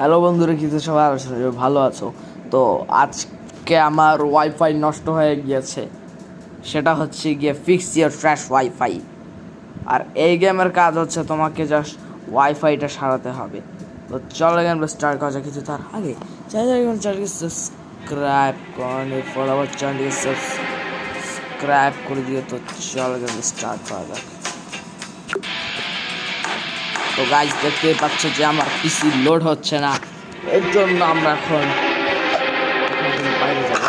Hello বন্ধুরা, কিছু সবাই ভালো আছো? তো আজকে আমার ওয়াইফাই নষ্ট হয়ে গিয়েছে। সেটা হচ্ছে গিয়ে ফিক্স ইয়ার ট্র্যাশ ওয়াইফাই। আর এই গেমের কাজ হচ্ছে তোমাকে জাস্ট ওয়াইফাইটা সারাতে হবে। তো চলো গেমটা স্টার্ট করা যাক। কিছু তার আগে চ্যানেলকে সাবস্ক্রাইব করে ফর আওয়ার চ্যানেলকে সাবস্ক্রাইব করে দিও। তো চলো গেমটা স্টার্ট করা যাক। তো গাইস, দেখতেই পাচ্ছ যে আমার পিসি লোড হচ্ছে না, এর জন্য আমরা এখন বাইরে যাব।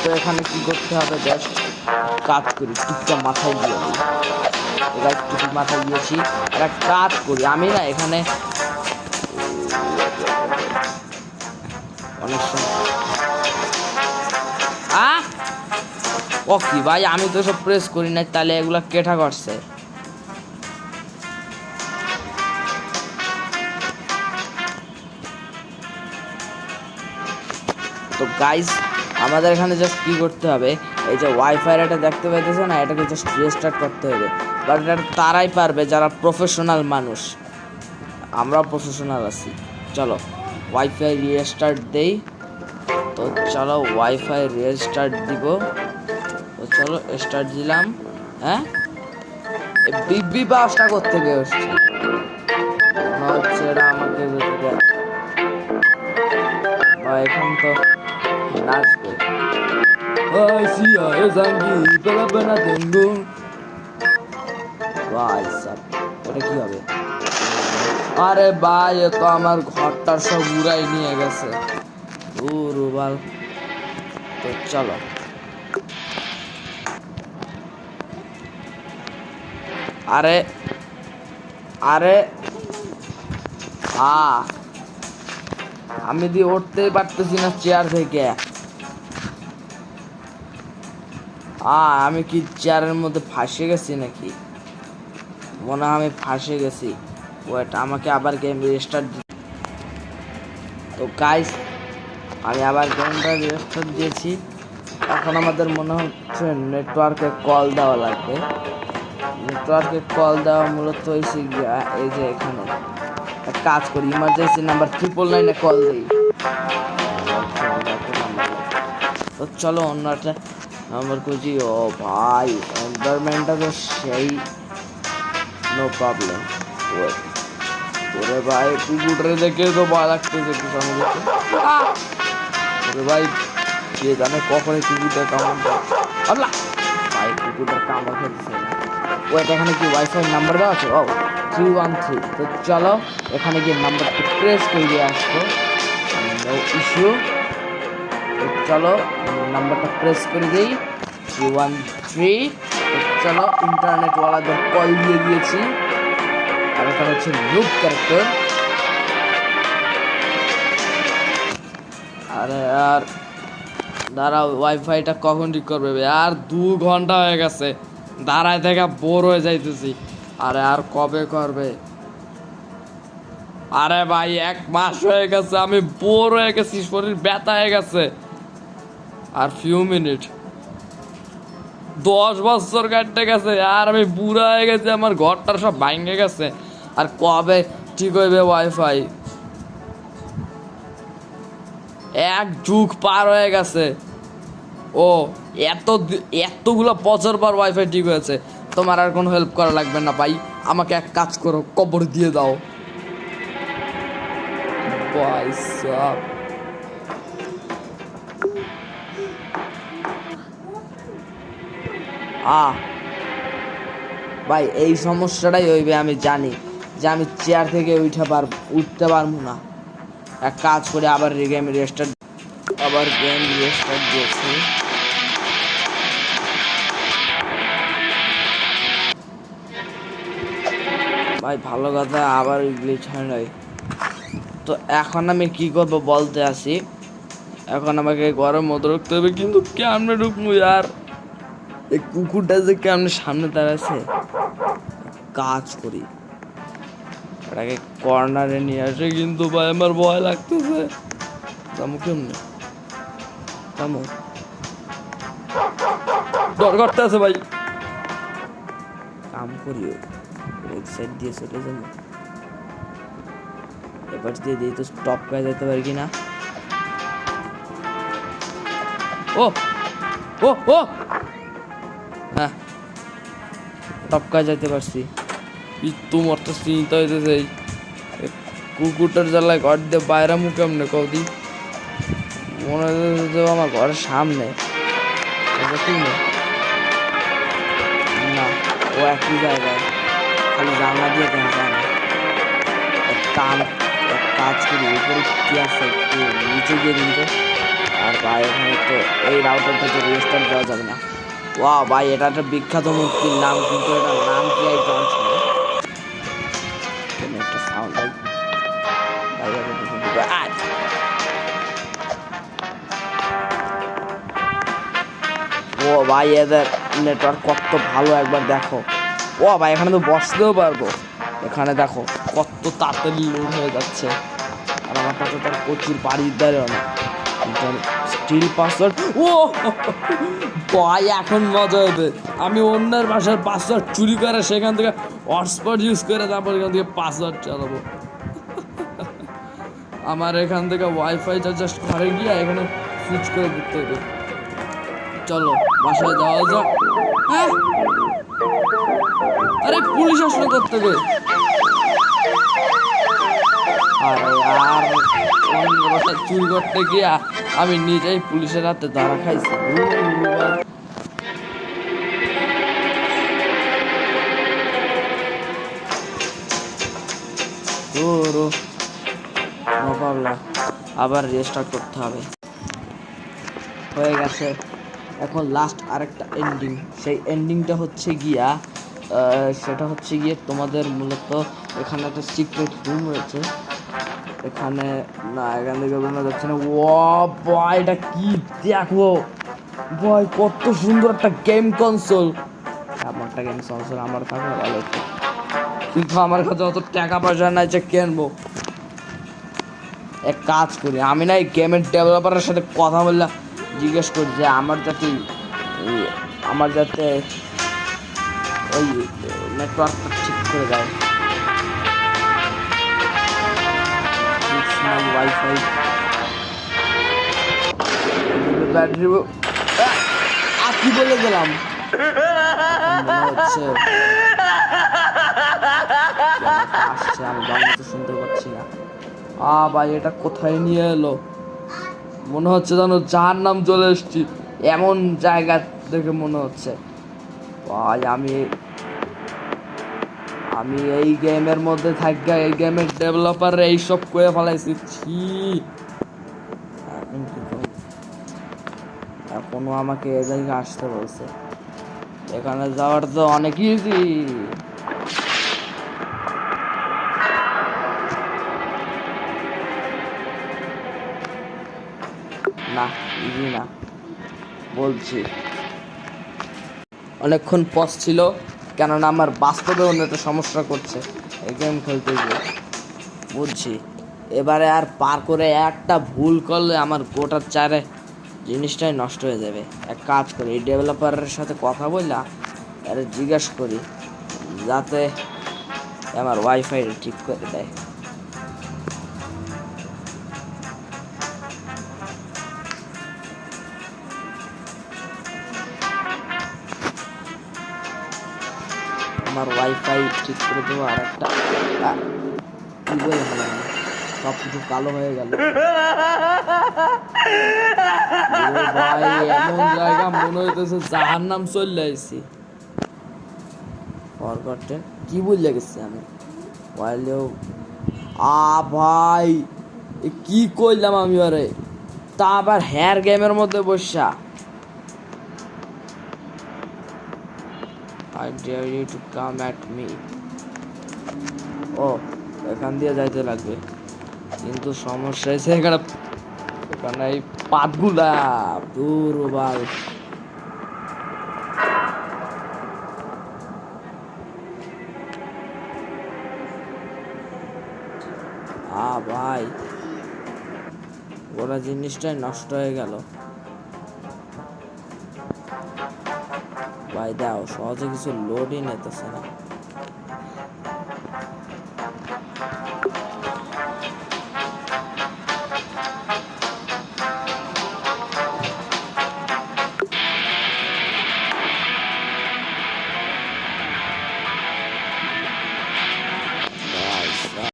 তো এখানে কি করতে হবে, জাস্ট কাজ করি, টুকটা মাথায় দিয়ে দিই। তো গাইস, টুকটা মাথায় দিয়েছি, একটা কাজ করি আমি না এখানে অনেক সময় ও কি ভাই, আমি তো সব প্রেস করি নাই, তাহলে এগুলা কেঠা করছে। তো গাইস, আমাদের এখানে জাস্ট কী করতে হবে, এই যে ওয়াইফাই এটা দেখতে পাইতেছে না, এটাকে জাস্ট রিস্টার্ট করতে হবে। বাট এটা তারাই পারবে যারা প্রফেশনাল মানুষ। আমরা প্রফেশনাল আছি। চলো ওয়াইফাই রিস্টার্ট দেই। তো চলো ওয়াইফাই রিস্টার্ট দিব। তো চলো স্টার্ট দিলাম। হ্যাঁ, বিবি বাসটা করতে গিয়ে আসছে মনে হচ্ছে এটা আমাকে এখন তো নাচবে। Ay, sí, es aquí, pero apenas tengo. ভাই সাব, এটা কি হবে? আরে ভাই, এ তো আমার ঘরটা সব উড়াই নিয়ে গেছে। রুবাল। তো চলো আরে আরে আমি দিয়ে উঠতেই পারতেছি না চেয়ার থেকে। আমি কি চেয়ারের মধ্যে ফাঁসে গেছি নাকি? মনে হয় আমি ফাঁসে গেছি। ওয়েট, আমাকে আবার গেম রিস্টার্ট। তো গাইস, আমি আবার গেমটা রিস্টার্ট দিয়েছি। এখন আমাদের মনে হচ্ছে নেটওয়ার্কে কল দেওয়া লাগবে। নেটওয়ার্কে কল দেওয়া মূলত হয়েছে এই যে এখানে এক কাজ করি, ইমার্জেন্সি নাম্বার 999-এ কল দিই। তো চলো অন্য একটা নাম্বার খুঁজি। ও ভাই, এনভায়রনমেন্টটা তো সেই, নো প্রবলেম। ওরে ভাই, কুকুরে দেখে তো ভয় লাগতেছে একটু সামনে দেখে। ওরে ভাই, কে জানে কখন কুকুরটার কামড় দেয়। আল্লাহ ভাই, কুকুরটার কামড় খেতেছে না। ওয়েট, এখানে কি ওয়াইফাই নাম্বার দেওয়া আছে? ও 313। তো চলো এখানে গিয়ে নাম্বারটা প্রেস করে দিয়ে আসবো, নো ইস্যু। তো চলো নাম্বারটা প্রেস করে দিই, 313। তো চলো ইন্টারনেটওয়ালাদের কল দিয়ে দিয়েছি। আর এখানে হচ্ছে লুপ ক্যারেক্টার। আরে আর দাঁড়াও, ওয়াইফাইটা কখন ঠিক করবে? আর 2 ঘন্টা হয়ে গেছে, দাঁড়ায় থেকে বোর হয়ে যাইতেছি। আরে আর কবে করবে? আরে ভাই, 1 মাস হয়ে গেছে, আমি বোর হয়ে গেছি, শরীর ব্যথা হয়ে গেছে। আর ফিউ মিনিট, 10 বছর কাটতে গেছে, আর আমি বুড়া হয়ে গেছি, আমার ঘরটার সব ভাঙে গেছে। আর কবে ঠিক হইবে ওয়াইফাই? 1 যুগ পার হয়ে গেছে। ও এতগুলো বছর পর ওয়াইফাই ঠিক হয়েছে। তোমার আর কোনো হেল্প করা লাগবে না ভাই, আমাকে এক কাজ করো, কবর দিয়ে দাও ভাই সাব। ভাই, এই সমস্যাটাই হইবে, আমি জানি যে আমি চেয়ার থেকে উঠতে পারবো না। এক কাজ করে আবার গেম রিস্টার্ট দিয়েছি। ভাই ভালো কথা, আবার গ্লিচ হয় নাই। তো এখন আমি কি করবো বলতে আসি, এখন আমাকে ঘরের মতো রাখতে হবে, কিন্তু কেমনে ঢুকবো? আর এই কুকুরটা যে কেমনে সামনে দাঁড়াচ্ছে। কাজ করি, এটাকে কর্নারে নিয়ে আসে, কিন্তু ভাই আমার ভয় লাগতেছে। তামু কেমনে তামু ডর করতে আছে ভাই। কাম করি, এক সাইড দিয়ে চলে যাবো। এবার দিয়ে দিই তো স্টপ করে যেতে পারি কিনা। ও ও ও হ্যাঁ টপকা যাইতে পারছি। তোমার তো চিন্তা হইতেছে কুকুরটার জ্বালায় ঘর দিয়ে বাইরে মুখে এমনি কৌদি মনে হচ্ছে আমার ঘরের সামনে না, ও একই জায়গায় খালি জানলা দিয়ে দেখা যায় না। এক কাজ করি উপরে কি আছে একটু নিচে গিয়ে দিন আর ভাই এখানে তো এই রাউটারটা তো রেজিস্টার দেওয়া যাবে না। ওয়া ভাই এটা একটা বিখ্যাত মূর্তির নাম, কিন্তু এটার নাম কি একদম একটা সাউন্ড ও ভাই এদের নেটওয়ার্ক কত ভালো একবার দেখো। ও ভাই এখানে তো বসতেও পারবো। এখানে দেখো কত তাড়াতাড়ি লোড হয়ে যাচ্ছে। আর আমার কাছে তার প্রচুর বাড়ির দ্বারেও না স্টিল পাসওয়ার্ড। ও ভাই এখন মজা হবে। আমি অন্যের বাসার পাসওয়ার্ড চুরি করে সেখান থেকে হটস্পট ইউজ করে তারপর এখান থেকে পাসওয়ার্ড চালাবো। আমার এখান থেকে ওয়াইফাইটা জাস্ট ঘরে গিয়ে এখানে সুইচ করে দিতে হবে। চলো বাসায় যাওয়া যাক। হ্যাঁ আরে পুলিশ আসলে করতে হবে। আরে আর অন্য বাসায় চুরি করতে গিয়া আমি নিজেই পুলিশের হাতে ধরা খাইছি। আবার রেস্টার্ট করতে হবে। হয়ে গেছে, এখন লাস্ট আরেকটা এন্ডিং। সেই এন্ডিংটা হচ্ছে গিয়া সেটা হচ্ছে গিয়ে তোমাদের মূলত এখানে একটা সিক্রেট রুম রয়েছে। এখানে না এখান থেকে বেরোনো যাচ্ছে না। ও বয় এটা কি দেখো বয় কত সুন্দর একটা গেম কনসোল। আমার একটা গেম কনসোল আমার কাছে ভালো হতো, কিন্তু আমার কাছে অত টাকা পয়সা নাই যে কিনবো। এক কাজ করি, আমি না এই গেমের ডেভেলপারের সাথে কথা বললাম, জিজ্ঞেস করি যে আমার যাতে ওই নেটওয়ার্কটা ঠিক করে দেয়। ওয়াইফাই ব্যাটারি কি বলে গেলাম হচ্ছে আসছে, আমি বাংলা তো শুনতে পাচ্ছি না। ভাই এটা কোথায় নিয়ে এলো? মনে হচ্ছে যেন যার নাম চলে এসছি এমন জায়গা দেখে মনে হচ্ছে। ভাই আমি এই গেমের মধ্যে থাকি, এই গেমের ডেভেলপার এইসব করে ফেলাইছি। এখন কি করি? এখনো আমাকে এই জায়গায় আসতে বলছে। এখানে যাওয়ার তো অনেক ইজি। না ইজি না বলছি। অনেকক্ষণ পজ ছিল, কেননা আমার বাস্তবে অন্য একটা সমস্যা করছে এই গেম খেলতে গিয়ে। বুঝছি এবারে আর পার করে একটা ভুল করলে আমার গোটার চারে জিনিসটাই নষ্ট হয়ে যাবে। এক কাজ করি, এই ডেভেলপারের সাথে কথা বললা আরে জিজ্ঞাসা করি যাতে আমার ওয়াইফাই ঠিক করে দেয়। আমার ওয়াইফাই ঠিক করে দেবো। আর একটা কি বলে হলাম, সব কিছু কালো হয়ে গেল। ভাই এমন জায়গা মনে হইতেছে জাহান্নাম চলে আইছি। ফরগটেন কি বললে গেছি আমি ভাই কি করলাম আমি? আরে তা আবার হেয়ার গেমের মধ্যে বসা। I dare you to come at me. ও এখান দিয়ে যাইতে লাগবে, কিন্তু সমস্যা হয়েছে এখানে এই পাতগুলা দূর ভাই। ভাই ওরা জিনিসটাই নষ্ট হয়ে গেল। ভাই দাও সহজে কিছু লোডই নিতেছে না।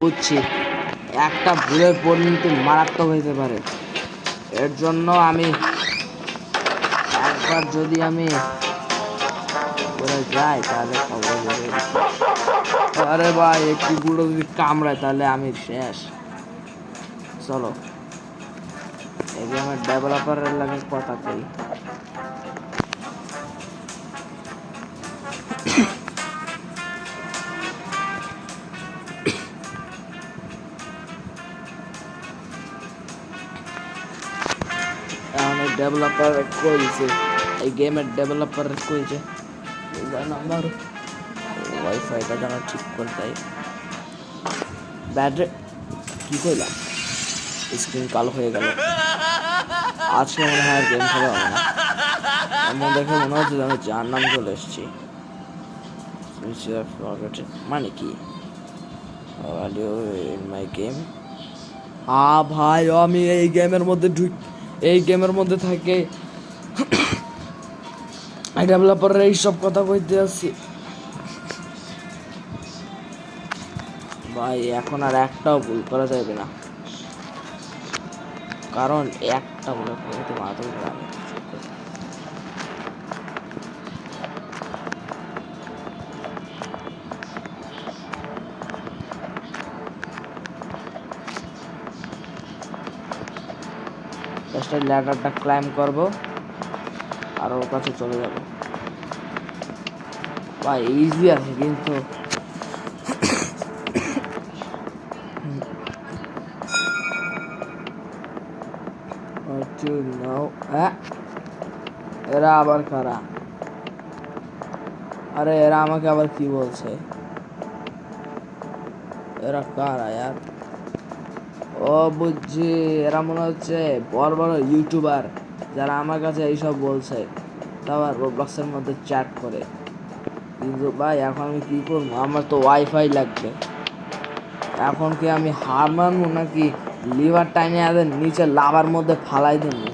বুঝছি একটা ভুলের পরিণতি মারাত্মক হইতে পারে, এর জন্য আমি একবার যদি আমি করে যাই তাহলে খবর বলে। আরে ভাই একটু গুঁড়ো যদি কামড়ায় তাহলে আমি শেষ। চলো এই গেমের ডেভেলপারের লাগে কথা কই। ডেভেলপার কইছে এই গেমের ডেভেলপার কইছে নাম্বার ওয়াইফাইটা যেন ঠিক করে দেয়। ব্যাটারি কি কইলাম, স্ক্রিন কালো হয়ে গেল। আজকে মনে হয় গেম খেলা হবে না, এমন দেখে মনে হচ্ছে আমি যার নাম চলে এসেছি। মানে কি ইন মাই গেম? ভাই আমি এই গেমের মধ্যে এই গেমের মধ্যে থাকে ডেভেলপাররা এইসব কথা কইতে আসছি। ভাই এখন আর একটাও ভুল করা যাবে না, কারণ একটা ভুল করতে মাথা ঘুরাবে। ল্যাডারটা ক্লাইম্ব করব আর ওর কাছে চলে যাব। ভাই ইজি আছে কিন্তু এরা আবার কারা? আরে এরা আমাকে আবার কি বলছে? এরা কারা ইয়ার? ও বুঝছি, এরা মনে হচ্ছে বড় বড় ইউটিউবার যারা আমার কাছে এইসব বলছে, তারপর রোবলক্সের মধ্যে চ্যাট করে। কিন্তু ভাই এখন আমি কি করবো? আমার তো ওয়াইফাই লাগবে। এখন কি আমি হার মানবো নাকি লিভার টাইনে এদের নিচে লাভার মধ্যে ফালাই দেবো?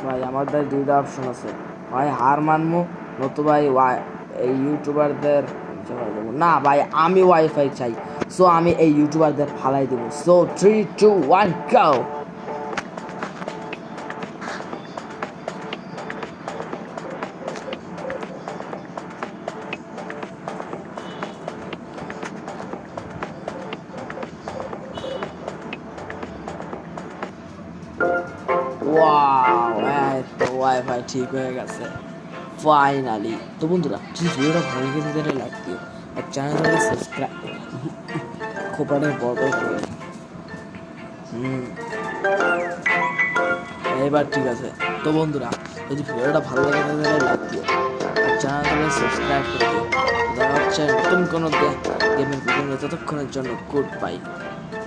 ভাই আমার তাই দুইটা অপশন আছে, ভাই হার মানবো নতুবা এই ইউটিউবারদের না। ভাই আমি ওয়াইফাই চাই, সো আমি এই ইউটিউবারদের ফালাই দেবো। সো 3, 2, 1 গো। ওয়াইফাই ঠিক হয়ে গেছে ফাইনালি। তো বন্ধুরা যদি ভিডিওটা ভালো লেগে থাকে লাইক দিও আর চ্যানেলটাকে সাবস্ক্রাইব খোপাটা বড় করে। এবার ঠিক আছে। তো বন্ধুরা যদি ভিডিওটা ভালো লেগে থাকে লাইক দিও আর চ্যানেলটাকে সাবস্ক্রাইব করে দিও। দেখা হচ্ছে নতুন কোনো গেমের ভিডিও। ততক্ষণের জন্য গুড বাই।